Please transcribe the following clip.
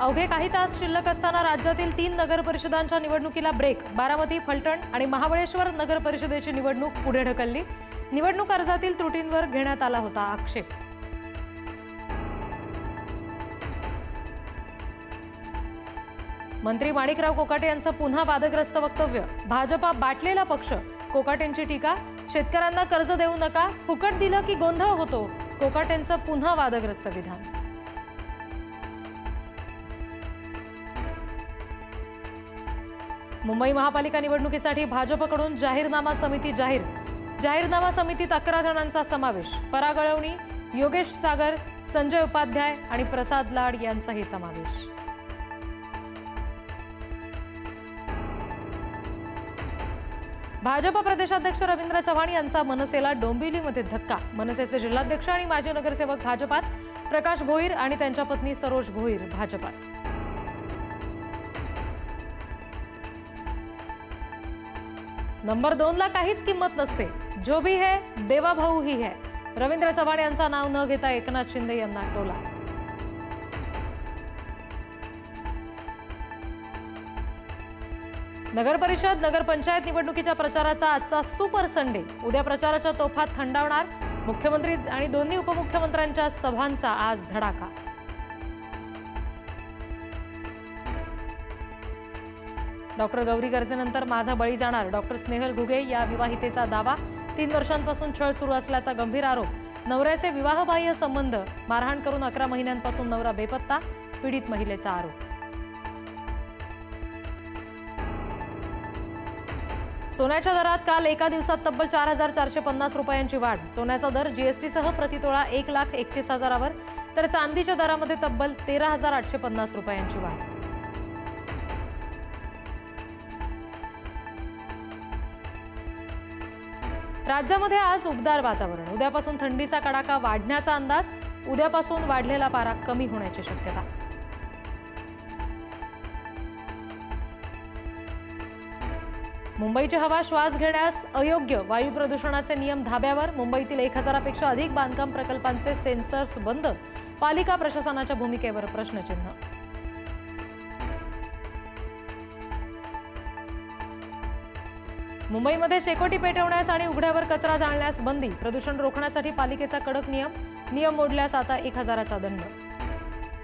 अवघे काही तास शिल्लक असताना राज्यातील 3 नगर परिषदांच्या निवडणुकीला ब्रेक। बारामती, फलटण आणि महाबळेश्वर नगर परिषदेची निवडणूक पुढे ढकलली। निवडणूक अर्जातील त्रुटींवर घेण्यात आला होता आक्षेप। मंत्री माणिकराव कोकाटे यांचं पुन्हा वादग्रस्त वक्तव्य। भाजपा बाटलेला पक्ष, कोकाटेंची टीका। शेतकऱ्यांना कर्ज देऊ नका, फुकट दिलं की गोंधळ होतो, कोकाटेंचं पुन्हा वादग्रस्त विधान। मुंबई महापालिका निवडणुकीसाठी भाजपकडून जाहीरनामा समिती जाहीर। जाहीरनामा समितीत 11 जणांचा समावेश। पराग अळवणी, योगेश सागर, संजय उपाध्याय आणि प्रसाद लाड यांचाही समावेश। भाजप प्रदेशाध्यक्ष रवींद्र चव्हाण यांचा मनसेला डोंबिवलीमध्ये धक्का। मनसेचे जिल्हाध्यक्ष आणि माजी नगरसेवक भाजपात, प्रकाश भोईर आणि त्यांच्या पत्नी सरोज भोईर भाजपात। नंबर 2 ला काहीच किंमत नसते, जो भी है देवा भाऊ ही है। रवींद्र चव्हाण यांचा नाव न घेता एकनाथ शिंदे यांना टोला। नगर परिषद, नगर पंचायत निवडणुकीच्या प्रचाराचा आजचा सुपर संडे। उद्या प्रचाराच्या तोफा थंडावणार। मुख्यमंत्री आणि दोन्ही उपमुख्यमंत्र्यांच्या सभांचा आज धडाका। डॉक्टर गौरी गर्जेनंतर माझा बळी जाणार, डॉक्टर स्नेहल घुगे या विवाहितेचा दावा। 3 वर्षांपासून छळ सुरू असल्याचा गंभीर आरोप। नवऱ्याचे विवाहबाह्य संबंध, मारहाण करून 11 महिन्यांपासून नवरा बेपत्ता, पीडित महिलेचा आरोप। सोन्याच्या दरात काल एका दिवसात तब्बल 4450 रुपयांची वाढ। सोन्याचा दर जीएसटीसह प्रतितोळा 1,31,000वर, तर चांदीच्या दरामध्ये तब्बल 13,850 रुपयांची वाढ। राज्यामध्ये आज उबदार वातावरण। उद्यापासून थंडीचा कडाका वाढण्याचा अंदाज। उद्यापासून वाढलेला पारा कमी होण्याची शक्यता। मुंबईची हवा श्वास घेण्यास अयोग्य, वायू प्रदूषणाचे नियम धाब्यावर। मुंबईतील 1000पेक्षा अधिक बांधकाम प्रकल्पांचे सेन्सर्स बंद। पालिका प्रशासनाच्या भूमिकेवर प्रश्नचिन्ह। मुंबईमध्ये शेकोटी पेटवण्यास आणि उघड्यावर कचरा जाळण्यास बंदी। प्रदूषण रोखण्यासाठी पालिकेचा कडक नियम मोडल्यास आता 1000चा दंड।